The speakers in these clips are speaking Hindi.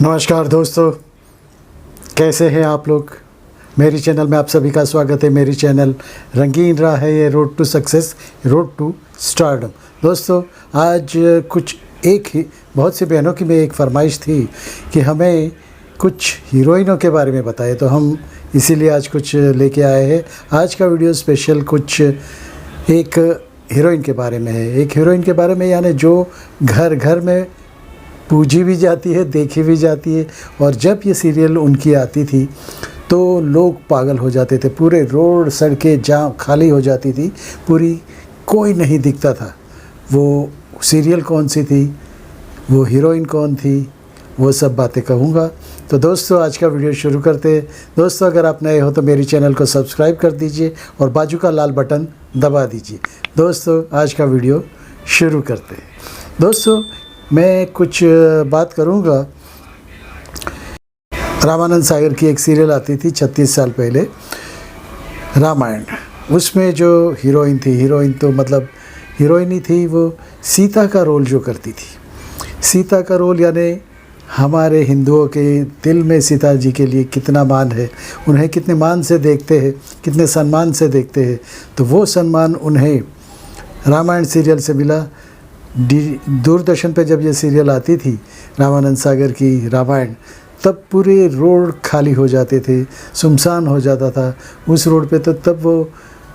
नमस्कार दोस्तों, कैसे हैं आप लोग। मेरी चैनल में आप सभी का स्वागत है। मेरी चैनल रंगीन राह है, ये road to success, road to stardom. दोस्तों, आज बहुत सी बहनों की में एक फरमाइश थी कि हमें कुछ हीरोइनों के बारे में बताएं, तो हम इसीलिए आज कुछ लेके आए हैं। आज का वीडियो स्पेशल कुछ एक हीरोइन के बारे में है। एक हीरोइन के बारे में, यानी जो घर घर में पूजी भी जाती है, देखी भी जाती है। और जब ये सीरियल उनकी आती थी तो लोग पागल हो जाते थे। पूरे रोड सड़कें जहाँ खाली हो जाती थी, पूरी कोई नहीं दिखता था। वो सीरियल कौन सी थी, वो हीरोइन कौन थी, वो सब बातें कहूँगा। तो दोस्तों, आज का वीडियो शुरू करते हैं। दोस्तों, अगर आप नए हो तो मेरी चैनल को सब्सक्राइब कर दीजिए और बाजू का लाल बटन दबा दीजिए। दोस्तों, आज का वीडियो शुरू करते हैं। दोस्तों, मैं कुछ बात करूँगा। रामानंद सागर की एक सीरियल आती थी 36 साल पहले, रामायण। उसमें जो हीरोइन थी, हीरोइन तो मतलब हीरोइन ही थी, वो सीता का रोल जो करती थी। सीता का रोल, यानी हमारे हिंदुओं के दिल में सीता जी के लिए कितना मान है, उन्हें कितने मान से देखते हैं, कितने सम्मान से देखते हैं। तो वो सम्मान उन्हें रामायण सीरियल से मिला। दूरदर्शन पे जब ये सीरियल आती थी, रामानंद सागर की रामायण, तब पूरे रोड खाली हो जाते थे, सुनसान हो जाता था उस रोड पे। तो तब वो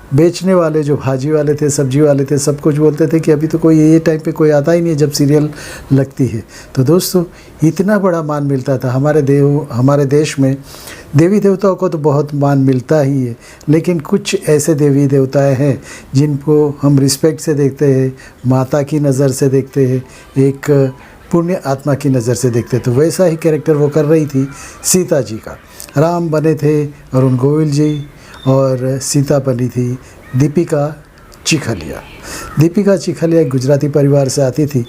बेचने वाले, जो भाजी वाले थे, सब्जी वाले थे, सब कुछ बोलते थे कि अभी तो कोई ये टाइम पे कोई आता ही नहीं है जब सीरियल लगती है। तो दोस्तों, इतना बड़ा मान मिलता था। हमारे देश में देवी देवताओं को तो बहुत मान मिलता ही है, लेकिन कुछ ऐसे देवी देवताएं हैं जिनको हम रिस्पेक्ट से देखते हैं, माता की नज़र से देखते हैं, एक पुण्य आत्मा की नज़र से देखते हैं। तो वैसा ही कैरेक्टर वो कर रही थी सीता जी का। राम बने थे अरुण गोविल जी, और सीता बनी थी दीपिका चिखलिया। दीपिका चिखलिया एक गुजराती परिवार से आती थी।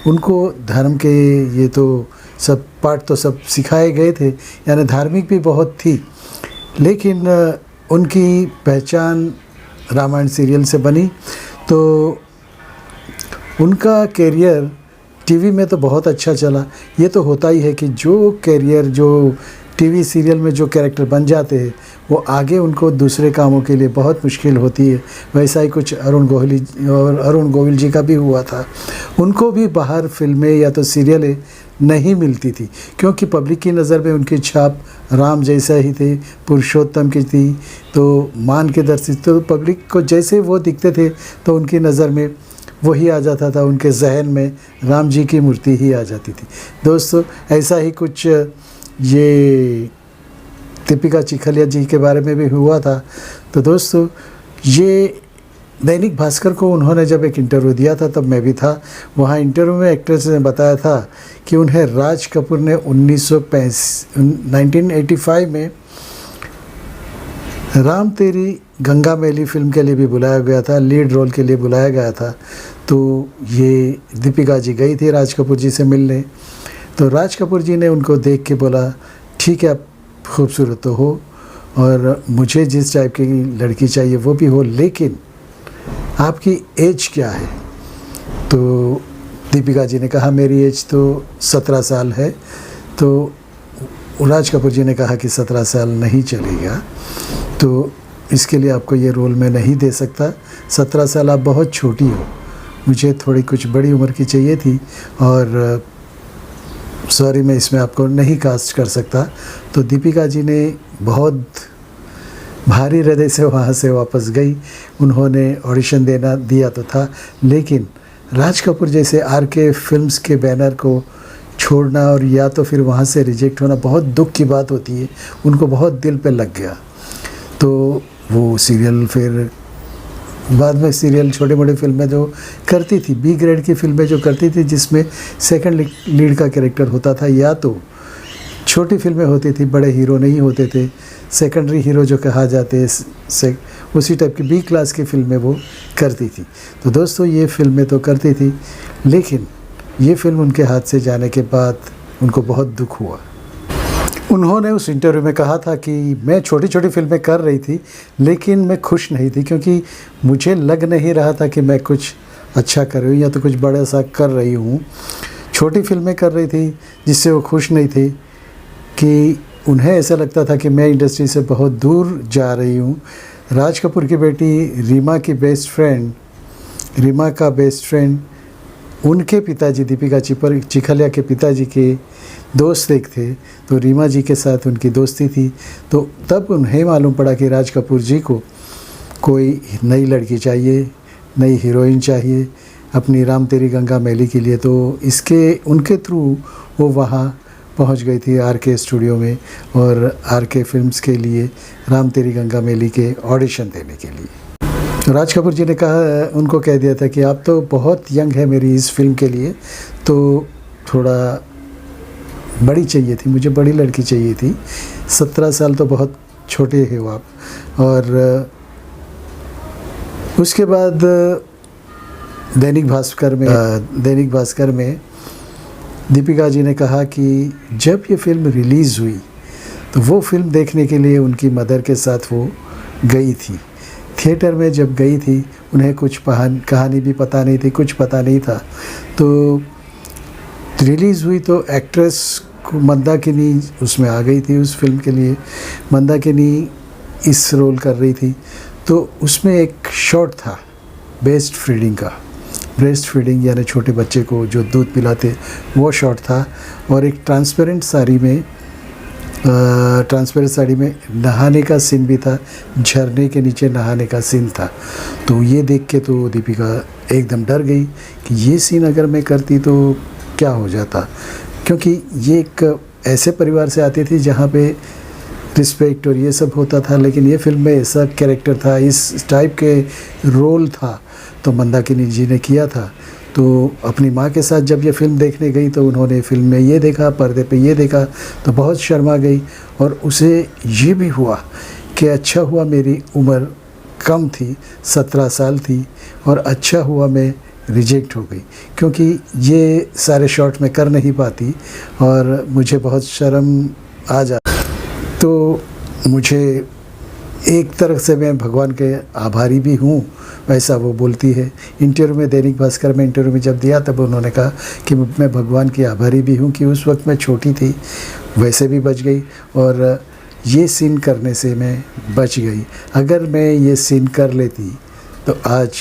उनको धर्म के ये तो सब पाठ तो सब सिखाए गए थे, यानी धार्मिक भी बहुत थी, लेकिन उनकी पहचान रामायण सीरियल से बनी। तो उनका कैरियर टीवी में तो बहुत अच्छा चला। ये तो होता ही है कि जो कैरियर, जो टीवी सीरियल में जो कैरेक्टर बन जाते हैं, वो आगे उनको दूसरे कामों के लिए बहुत मुश्किल होती है। वैसा ही कुछ अरुण गोविल जी का भी हुआ था। उनको भी बाहर फिल्में या तो सीरियलें नहीं मिलती थी, क्योंकि पब्लिक की नज़र में उनकी छाप राम जैसा ही थे, पुरुषोत्तम की थी। तो मान के दर्शी, तो पब्लिक को जैसे वो दिखते थे तो उनकी नज़र में वही आ जाता था, उनके जहन में राम जी की मूर्ति ही आ जाती थी। दोस्तों, ऐसा ही कुछ ये दीपिका चिखलिया जी के बारे में भी हुआ था। तो दोस्तों, ये दैनिक भास्कर को उन्होंने जब एक इंटरव्यू दिया था, तब मैं भी था वहाँ। इंटरव्यू में एक्ट्रेस ने बताया था कि उन्हें राज कपूर ने 1985 में राम तेरी गंगा मैली फिल्म के लिए भी बुलाया गया था, लीड रोल के लिए बुलाया गया था। तो ये दीपिका जी गई थी राज कपूर जी से मिलने। तो राज कपूर जी ने उनको देख के बोला, ठीक है, आप खूबसूरत तो हो और मुझे जिस टाइप की लड़की चाहिए वो भी हो, लेकिन आपकी एज क्या है। तो दीपिका जी ने कहा, मेरी एज तो 17 साल है। तो राज कपूर जी ने कहा कि 17 साल नहीं चलेगा, तो इसके लिए आपको ये रोल मैं नहीं दे सकता। 17 साल आप बहुत छोटी हो, मुझे थोड़ी कुछ बड़ी उम्र की चाहिए थी, और सॉरी, मैं इसमें आपको नहीं कास्ट कर सकता। तो दीपिका जी ने बहुत भारी हृदय से वहाँ से वापस गई। उन्होंने ऑडिशन दिया तो था, लेकिन राज कपूर जैसे आरके फिल्म्स के बैनर को छोड़ना और या तो फिर वहाँ से रिजेक्ट होना बहुत दुख की बात होती है। उनको बहुत दिल पे लग गया। तो वो सीरियल, फिर बाद में सीरियल, छोटे मोटे फिल्में जो करती थी, बी ग्रेड की फिल्में जो करती थी, जिसमें सेकंड लीड का कैरेक्टर होता था, या तो छोटी फिल्में होती थी, बड़े हीरो नहीं होते थे, सेकेंडरी हीरो जो कहा जाते हैं, उसी टाइप की बी क्लास की फिल्में वो करती थी। तो दोस्तों, ये फिल्में तो करती थी, लेकिन ये फिल्म उनके हाथ से जाने के बाद उनको बहुत दुख हुआ। उन्होंने उस इंटरव्यू में कहा था कि मैं छोटी छोटी फिल्में कर रही थी, लेकिन मैं खुश नहीं थी, क्योंकि मुझे लग नहीं रहा था कि मैं कुछ अच्छा कर रही हूँ या तो कुछ बड़ा सा कर रही हूँ। छोटी फिल्में कर रही थी जिससे वो खुश नहीं थी, कि उन्हें ऐसा लगता था कि मैं इंडस्ट्री से बहुत दूर जा रही हूँ। राज कपूर की बेटी रीमा की बेस्ट फ्रेंड, रीमा का बेस्ट फ्रेंड उनके पिताजी दीपिका चिखलिया के पिताजी के दोस्त एक थे, तो रीमा जी के साथ उनकी दोस्ती थी। तो तब उन्हें मालूम पड़ा कि राज कपूर जी को कोई नई लड़की चाहिए, नई हीरोइन चाहिए अपनी राम तेरी गंगा मैली के लिए। तो इसके उनके थ्रू वो वहाँ पहुँच गई थी आरके स्टूडियो में, और आरके फिल्म्स के लिए राम तेरी गंगा मैली के ऑडिशन देने के लिए। तो राज कपूर जी ने कहा, उनको कह दिया था कि आप तो बहुत यंग है मेरी इस फिल्म के लिए, तो थोड़ा बड़ी चाहिए थी, मुझे बड़ी लड़की चाहिए थी। 17 साल तो बहुत छोटे हो आप। और उसके बाद दैनिक भास्कर में दीपिका जी ने कहा कि जब ये फिल्म रिलीज़ हुई तो वो फिल्म देखने के लिए उनकी मदर के साथ वो गई थी। थिएटर में जब गई थी, उन्हें कुछ कहानी भी पता नहीं थी, कुछ पता नहीं था। तो रिलीज़ हुई तो एक्ट्रेस मंदाकिनी उसमें आ गई थी उस फिल्म के लिए। मंदाकिनी इस रोल कर रही थी। तो उसमें एक शॉट था ब्रेस्ट फीडिंग यानी छोटे बच्चे को जो दूध पिलाते, वो शॉट था। और एक ट्रांसपेरेंट साड़ी में नहाने का सीन भी था, झरने के नीचे नहाने का सीन था। तो ये देख के तो दीपिका एकदम डर गई कि ये सीन अगर मैं करती तो क्या हो जाता, क्योंकि ये एक ऐसे परिवार से आती थी जहाँ पे रिस्पेक्ट और ये सब होता था, लेकिन ये फिल्म में ऐसा कैरेक्टर था, इस टाइप के रोल था तो मंदाकिनी जी ने किया था। तो अपनी माँ के साथ जब ये फ़िल्म देखने गई तो उन्होंने फ़िल्म में ये देखा, पर्दे पे ये देखा तो बहुत शर्मा गई। और उसे ये भी हुआ कि अच्छा हुआ मेरी उम्र कम थी, 17 साल थी, और अच्छा हुआ मैं रिजेक्ट हो गई, क्योंकि ये सारे शॉट में कर नहीं पाती और मुझे बहुत शर्म आ जाती। तो मुझे एक तरफ से मैं भगवान के आभारी भी हूँ, वैसा वो बोलती है। इंटरव्यू में दैनिक भास्कर में इंटरव्यू में जब दिया तब उन्होंने कहा कि मैं भगवान की आभारी भी हूँ कि उस वक्त मैं छोटी थी, वैसे भी बच गई, और ये सीन करने से मैं बच गई। अगर मैं ये सीन कर लेती तो आज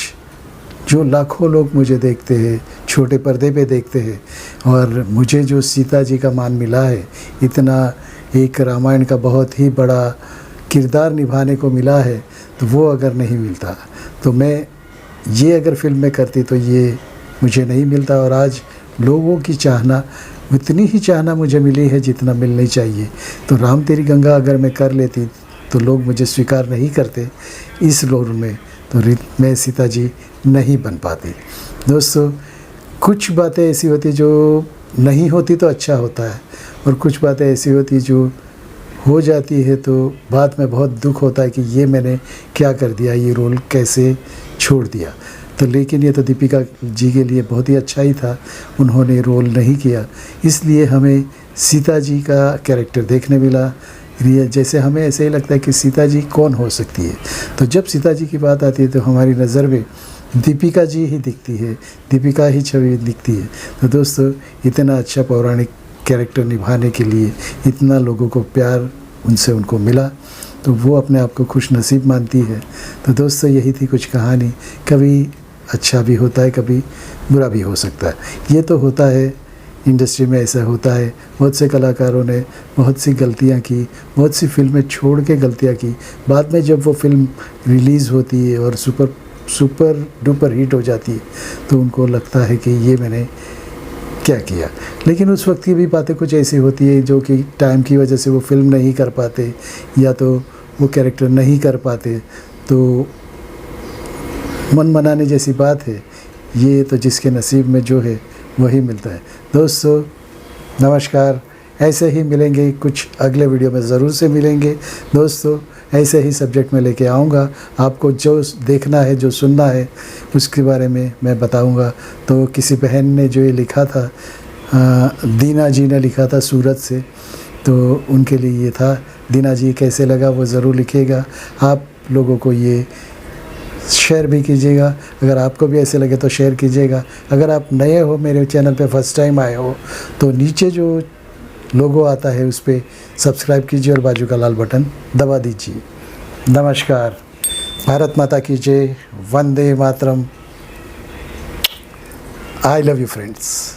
जो लाखों लोग मुझे देखते हैं, छोटे पर्दे पे देखते हैं, और मुझे जो सीता जी का मान मिला है, इतना एक रामायण का बहुत ही बड़ा किरदार निभाने को मिला है, तो वो अगर नहीं मिलता तो मैं ये अगर फिल्म में करती तो ये मुझे नहीं मिलता। और आज लोगों की चाहना, उतनी ही चाहना मुझे मिली है जितना मिलनी चाहिए। तो राम तेरी गंगा अगर मैं कर लेती तो लोग मुझे स्वीकार नहीं करते इस रोल में, तो मैं सीता जी नहीं बन पाती। दोस्तों, कुछ बातें ऐसी होती जो नहीं होती तो अच्छा होता है, और कुछ बातें ऐसी होती जो हो जाती है तो बाद में बहुत दुख होता है कि ये मैंने क्या कर दिया, ये रोल कैसे छोड़ दिया। तो लेकिन ये तो दीपिका जी के लिए बहुत ही अच्छा ही था, उन्होंने रोल नहीं किया, इसलिए हमें सीता जी का कैरेक्टर देखने मिला। जैसे हमें ऐसे ही लगता है कि सीता जी कौन हो सकती है, तो जब सीता जी की बात आती है तो हमारी नज़र में दीपिका जी ही दिखती है, दीपिका ही छवि दिखती है। तो दोस्तों, इतना अच्छा पौराणिक कैरेक्टर निभाने के लिए इतना लोगों को प्यार उनको मिला, तो वो अपने आप को खुश नसीब मानती है। तो दोस्तों, यही थी कुछ कहानी। कभी अच्छा भी होता है, कभी बुरा भी हो सकता है, ये तो होता है, इंडस्ट्री में ऐसा होता है। बहुत से कलाकारों ने बहुत सी गलतियां की, बहुत सी फिल्में छोड़ के गलतियां की। बाद में जब वो फिल्म रिलीज़ होती है और सुपर डुपर हिट हो जाती है तो उनको लगता है कि ये मैंने क्या किया। लेकिन उस वक्त की भी बातें कुछ ऐसी होती है जो कि टाइम की वजह से वो फिल्म नहीं कर पाते, या तो वो कैरेक्टर नहीं कर पाते, तो मन मनाने जैसी बात है। ये तो जिसके नसीब में जो है वही मिलता है। दोस्तों, नमस्कार। ऐसे ही मिलेंगे, कुछ अगले वीडियो में ज़रूर से मिलेंगे। दोस्तों, ऐसे ही सब्जेक्ट में लेके आऊँगा, आपको जो देखना है, जो सुनना है, उसके बारे में मैं बताऊँगा। तो किसी बहन ने जो ये लिखा था, दीना जी ने लिखा था सूरत से, तो उनके लिए ये था। दीना जी कैसे लगा वो ज़रूर लिखिएगा। आप लोगों को ये शेयर भी कीजिएगा। अगर आपको भी ऐसे लगे तो शेयर कीजिएगा। अगर आप नए हो, मेरे चैनल पे फर्स्ट टाइम आए हो, तो नीचे जो लोगो आता है उस पर सब्सक्राइब कीजिए और बाजू का लाल बटन दबा दीजिए। नमस्कार। भारत माता की जय। वंदे मातरम। I love you friends.